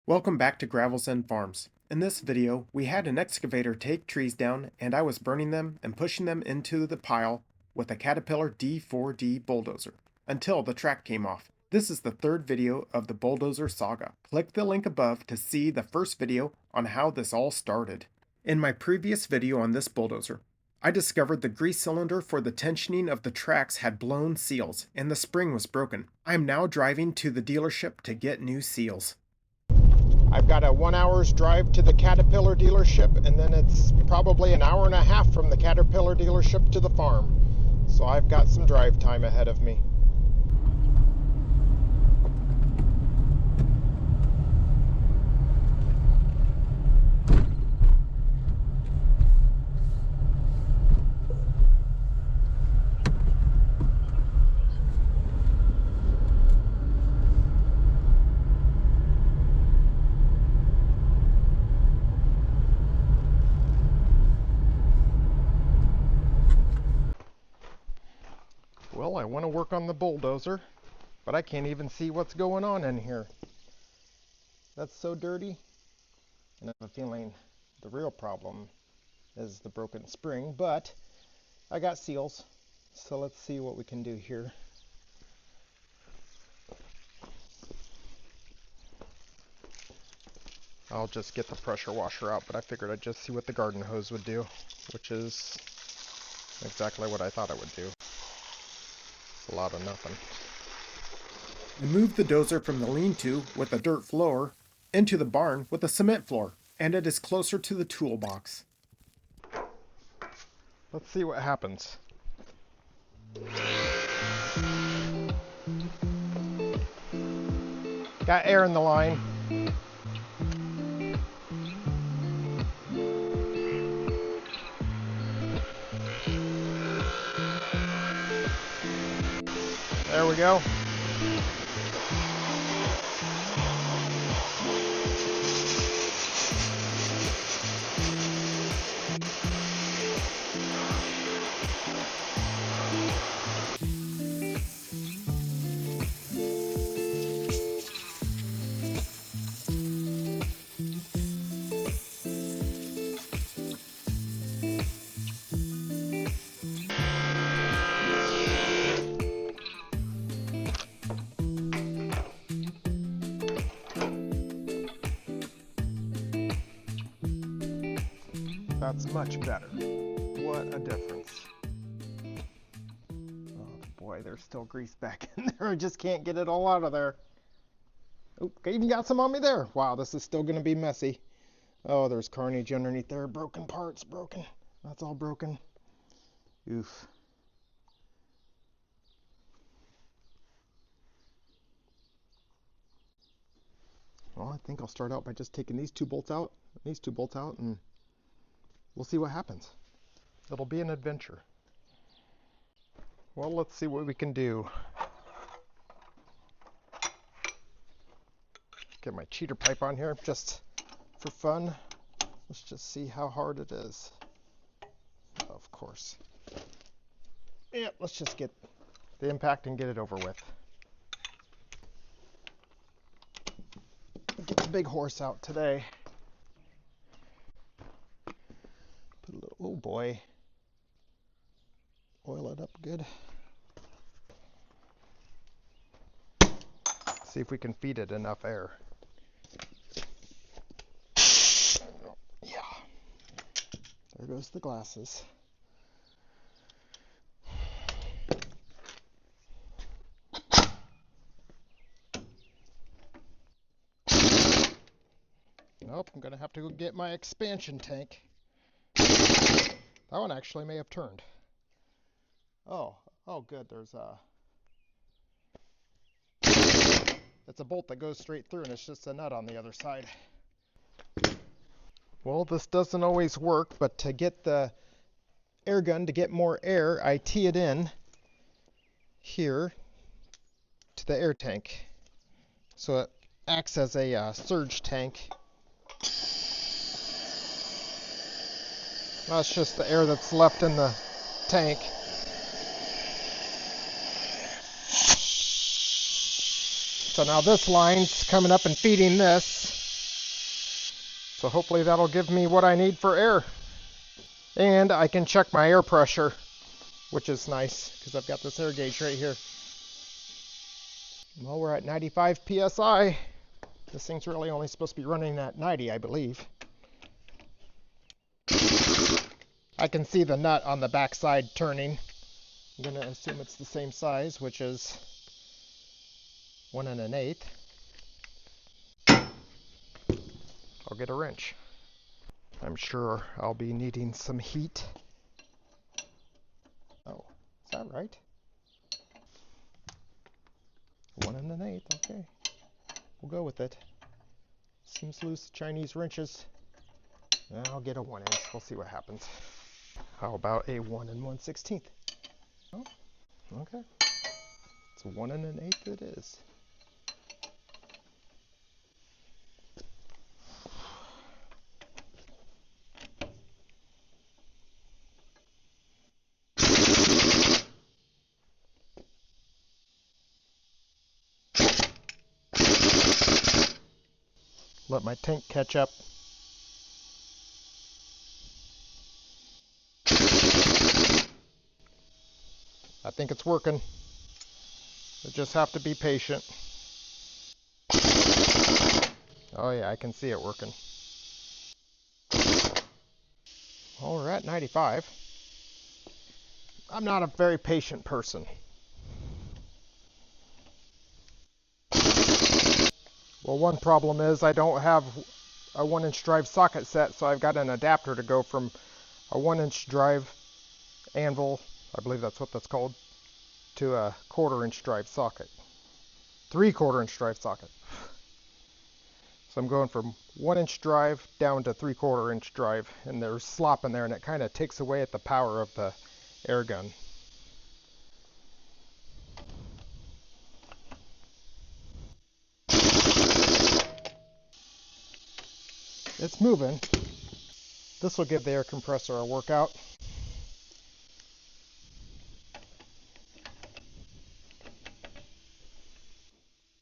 Welcome back to Gravelsendfarms. In this video, we had an excavator take trees down and I was burning them and pushing them into the pile with a Caterpillar D4D Bulldozer until the track came off. This is the third video of the Bulldozer saga. Click the link above to see the first video on how this all started. In my previous video on this bulldozer, I discovered the grease cylinder for the tensioning of the tracks had blown seals and the spring was broken. I am now driving to the dealership to get new seals. I've got a 1 hour's drive to the Caterpillar dealership, and then it's probably an hour and a half from the Caterpillar dealership to the farm. So I've got some drive time ahead of me. Well, I want to work on the bulldozer, but I can't even see what's going on in here. That's so dirty. And I have a feeling the real problem is the broken spring, but I got seals, so let's see what we can do here. I'll just get the pressure washer out, but I figured I'd just see what the garden hose would do, which is exactly what I thought it would do. A lot of nothing. I moved the dozer from the lean-to with a dirt floor into the barn with a cement floor, and it is closer to the toolbox. Let's see what happens. Got air in the line. There we go. That's much better. What a difference. Oh boy, there's still grease back in there. I just can't get it all out of there. Oh, I even got some on me there. Wow, this is still going to be messy. Oh, there's carnage underneath there. Broken parts, broken. That's all broken. Oof. Well, I think I'll start out by just taking these two bolts out, and we'll see what happens. It'll be an adventure. Well, let's see what we can do. Get my cheater pipe on here just for fun. Let's just see how hard it is. Of course. Yeah, let's just get the impact and get it over with. Get the big horse out today. Put a little, oh boy, oil it up good. See if we can feed it enough air. Yeah, there goes the glasses. Nope, I'm gonna have to go get my expansion tank. That one actually may have turned. Oh good, there's it's a bolt that goes straight through and it's just a nut on the other side. Well, this doesn't always work, but to get the air gun to get more air, I tee it in here to the air tank. So it acts as a surge tank. That's just the air that's left in the tank. So now this line's coming up and feeding this. So hopefully that'll give me what I need for air. And I can check my air pressure, which is nice because I've got this air gauge right here. Well, we're at 95 psi. This thing's really only supposed to be running at 90, I believe. I can see the nut on the back side turning. I'm going to assume it's the same size, which is 1 1/8. I'll get a wrench. I'm sure I'll be needing some heat. Oh, is that right? 1 1/8, okay. We'll go with it. Seems loose Chinese wrenches. I'll get a 1 inch. We'll see what happens. How about a 1 1/16? Oh, okay. It's 1 1/8 it is. Let my tank catch up. I think it's working. I just have to be patient. Oh yeah, I can see it working. Well, we're at 95. I'm not a very patient person. Well, one problem is I don't have a 1 inch drive socket set, so I've got an adapter to go from a 1 inch drive anvil, I believe that's what that's called, to a 1/4 inch drive socket. 3/4 inch drive socket. So I'm going from 1 inch drive down to 3/4 inch drive, and there's slop in there, and it kind of takes away at the power of the air gun. It's moving. This will give the air compressor a workout.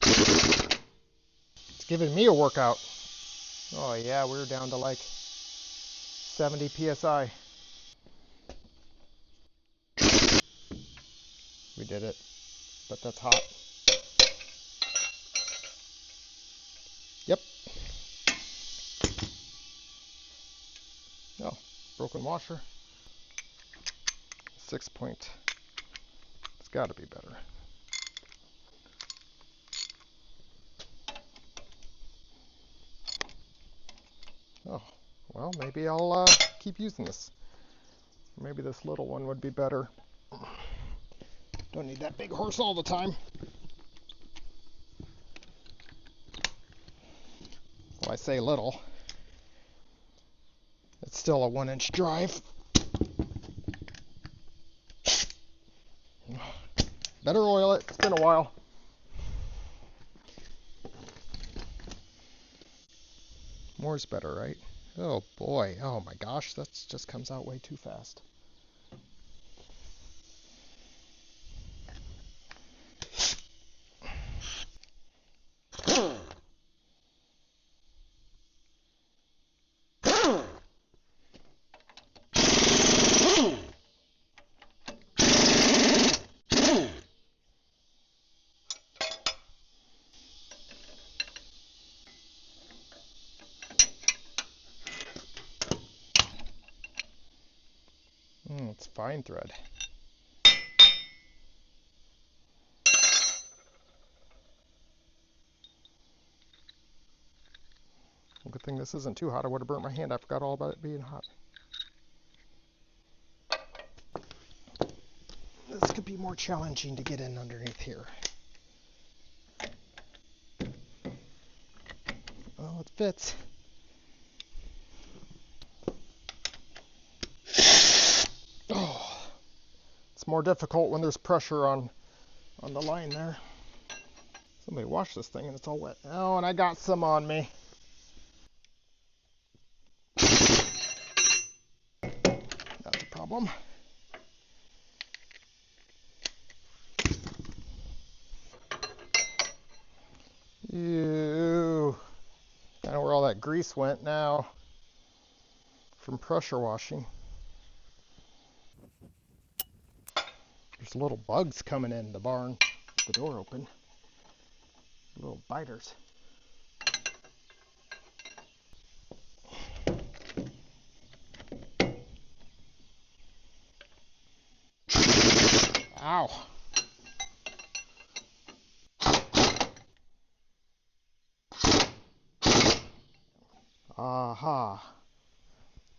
It's giving me a workout. Oh yeah, we're down to like 70 psi. We did it, but that's hot. Yep. Oh, broken washer. 6 point. It's got to be better. Oh, well, maybe I'll keep using this. Maybe this little one would be better. Don't need that big horse all the time. Well, I say little. It's still a 1 inch drive. Better oil it. It's been a while. More's better, right? Oh boy. Oh my gosh. That just comes out way too fast. It's fine thread. Well, good thing this isn't too hot. I would have burnt my hand. I forgot all about it being hot. This could be more challenging to get in underneath here. Oh, it fits. Oh, it's more difficult when there's pressure on the line there. Somebody washed this thing and it's all wet. Oh, and I got some on me. That's a problem. Ew. Kind of where all that grease went now from pressure washing. There's little bugs coming in the barn with the door open. Little biters. Ow. Aha.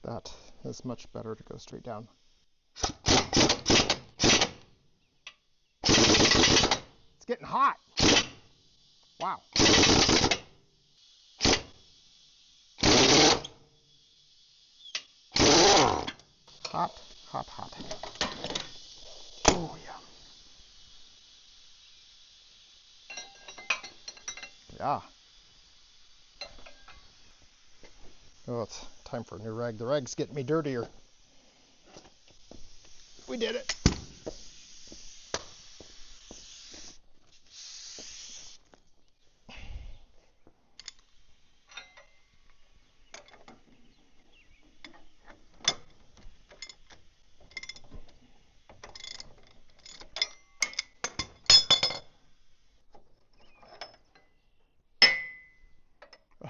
That is much better to go straight down. It's getting hot. Wow. Hot, hot, hot. Oh, yeah. Yeah. Oh, it's time for a new rag. The rag's getting me dirtier. We did it.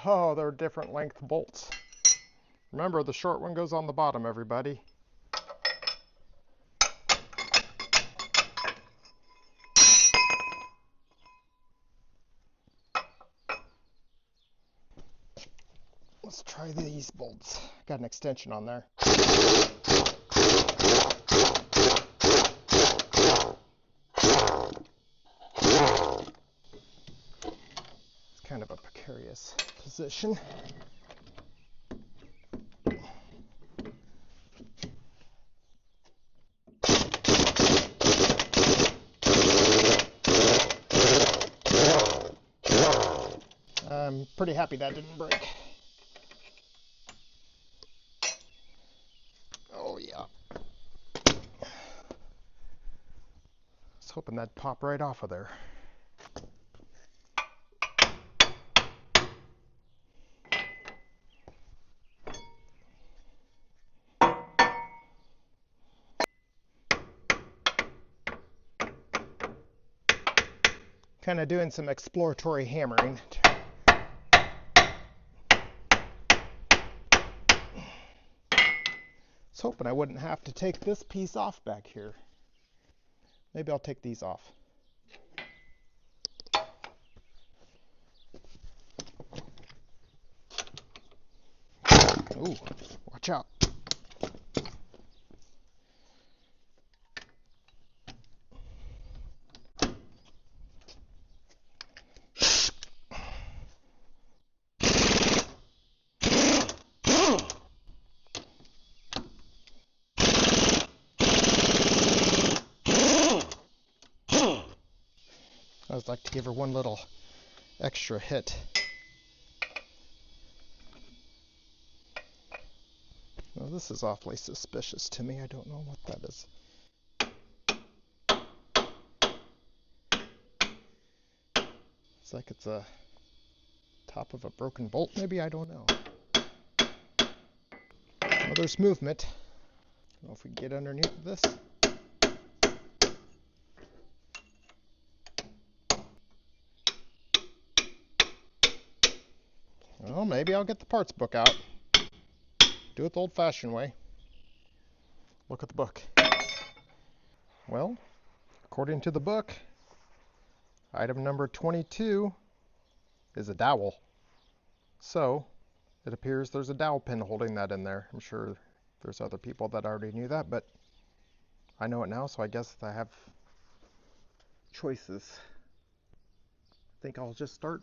Oh, they're different length bolts. Remember, the short one goes on the bottom, everybody. Let's try these bolts. Got an extension on there. It's kind of a precarious position. I'm pretty happy that didn't break. Oh yeah. I was hoping that'd pop right off of there. Kind of doing some exploratory hammering. I was hoping I wouldn't have to take this piece off back here. Maybe I'll take these off. Ooh, watch out. I always like to give her one little extra hit. Well, this is awfully suspicious to me. I don't know what that is. It's like it's a top of a broken bolt, maybe? I don't know. Well, there's movement. I don't know if we can get underneath this. Well, maybe I'll get the parts book out. Do it the old-fashioned way. Look at the book. Well, according to the book, item number 22 is a dowel. So, it appears there's a dowel pin holding that in there. I'm sure there's other people that already knew that, but I know it now, so I guess I have choices. I think I'll just start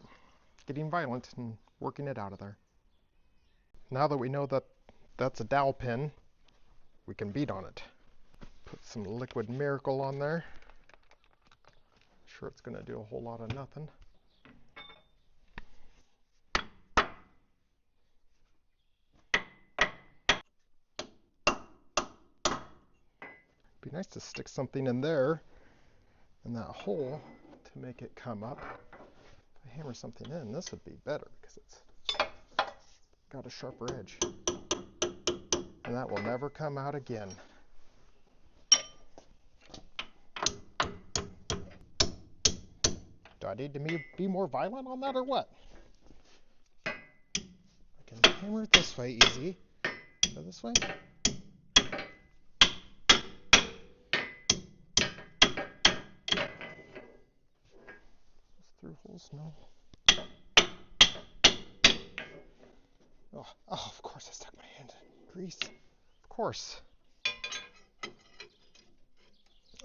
getting violent and working it out of there. Now that we know that that's a dowel pin, we can beat on it. Put some liquid miracle on there. Sure, it's going to do a whole lot of nothing. Be nice to stick something in there in that hole to make it come up. If I hammer something in, this would be better because it's got a sharper edge. And that will never come out again. Do I need to be more violent on that or what? I can hammer it this way easy. Go this way. Through holes? No. Oh, of course I stuck my hand in grease. Of course.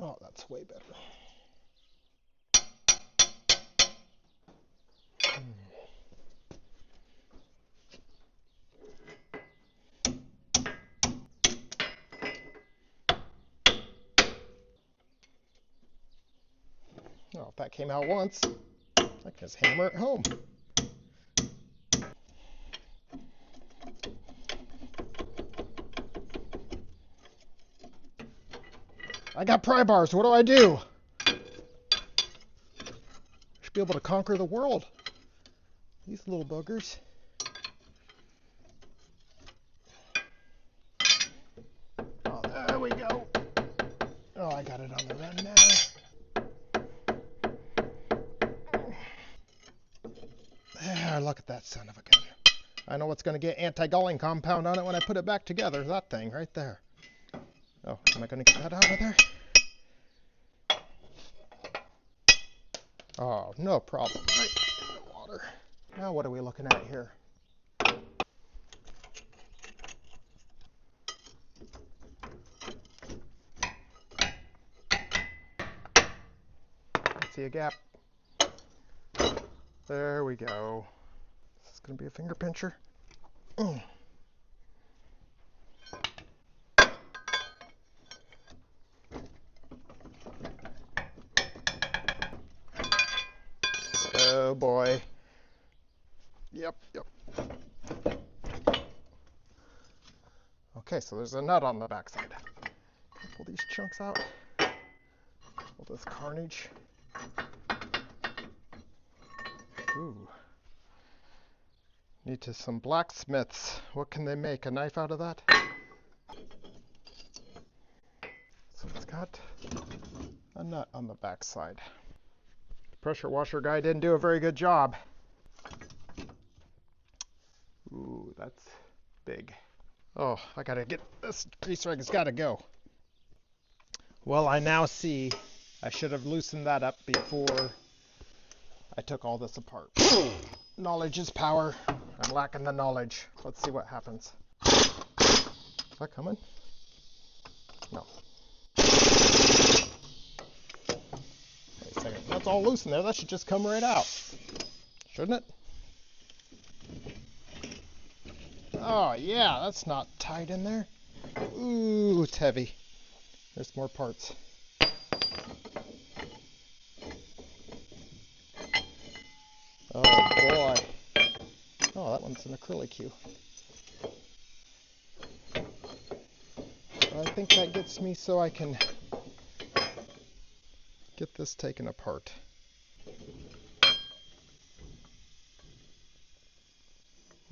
Oh, that's way better. Oh, if that came out once, I can just hammer it home. I got pry bars. What do I do? Should be able to conquer the world. These little buggers. Oh, there we go. Oh, I got it on the run now. There, look at that son of a gun. I know what's going to get anti-galling compound on it when I put it back together. That thing right there. Oh, am I going to get that out of there? Oh, no problem. Right in the water. Now what are we looking at here? I see a gap. There we go. This is going to be a finger pincher. Oh boy. Yep. Okay, so there's a nut on the backside. Pull these chunks out. All this carnage. Ooh. Need to some blacksmiths. What can they make? A knife out of that? So it's got a nut on the backside. The pressure washer guy didn't do a very good job. Ooh, that's big. Oh, I gotta get this grease rag. It's gotta go. Well, I now see I should have loosened that up before I took all this apart. Knowledge is power. I'm lacking the knowledge. Let's see what happens. Is that coming? No. Wait a second. That's all loose in there. That should just come right out. Shouldn't it? Oh, yeah. That's not tight in there. Ooh, it's heavy. There's more parts. Oh boy. Oh, that one's an acrylic hue. I think that gets me so I can get this taken apart.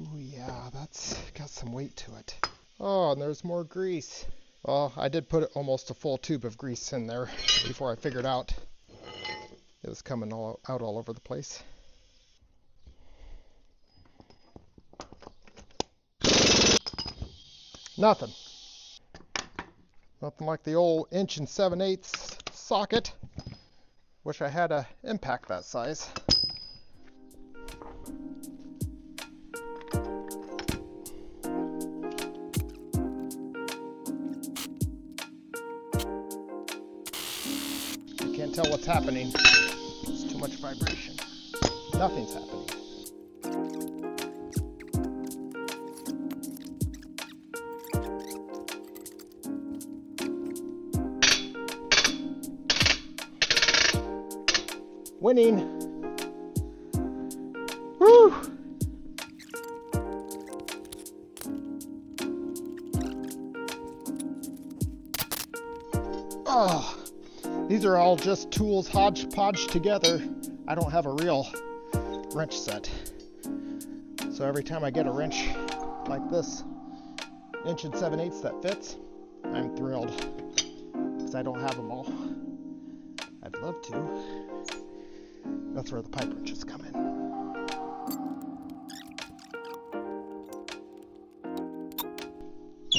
Ooh, yeah, that's got some weight to it. Oh, and there's more grease. Well, I did put almost a full tube of grease in there before I figured out it was coming out all over the place. Nothing. Nothing like the old 1 7/8" socket. Wish I had a impact that size. You can't tell what's happening. It's too much vibration. Nothing's happening. Winning. Woo! Oh, these are all just tools hodgepodge together. I don't have a real wrench set. So every time I get a wrench, like this 1 7/8" that fits, I'm thrilled, because I don't have them all. I'd love to. That's where the pipe wrenches come in.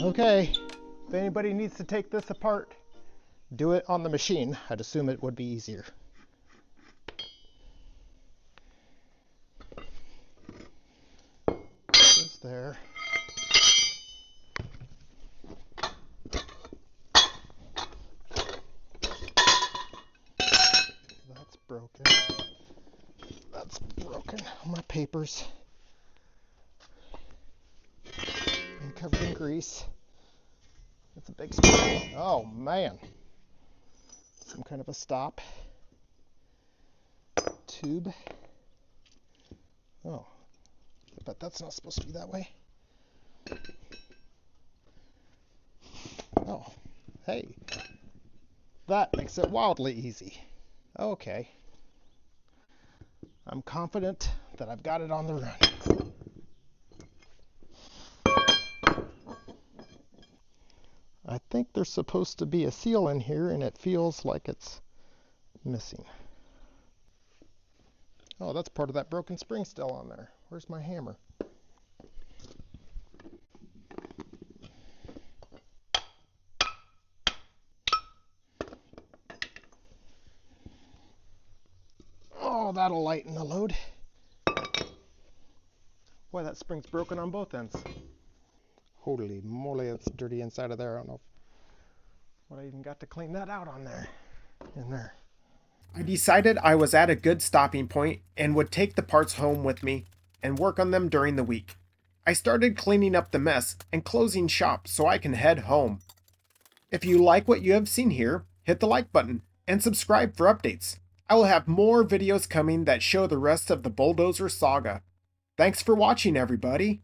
Okay, if anybody needs to take this apart, do it on the machine. I'd assume it would be easier. This there. That's broken. That's broken. My papers. And covered in grease. It's a big spring. Oh man. Some kind of a stop. Tube. Oh. But that's not supposed to be that way. Oh. Hey. That makes it wildly easy. Okay. I'm confident that I've got it on the run. I think there's supposed to be a seal in here, and it feels like it's missing. Oh, that's part of that broken spring still on there. Where's my hammer? Oh, that'll lighten the load. Boy, that spring's broken on both ends. Holy moly, it's dirty inside of there. I don't know what I even got to clean that out on there. In there. I decided I was at a good stopping point and would take the parts home with me and work on them during the week. I started cleaning up the mess and closing shop so I can head home. If you like what you have seen here, hit the like button and subscribe for updates. I will have more videos coming that show the rest of the Bulldozer saga. Thanks for watching, everybody.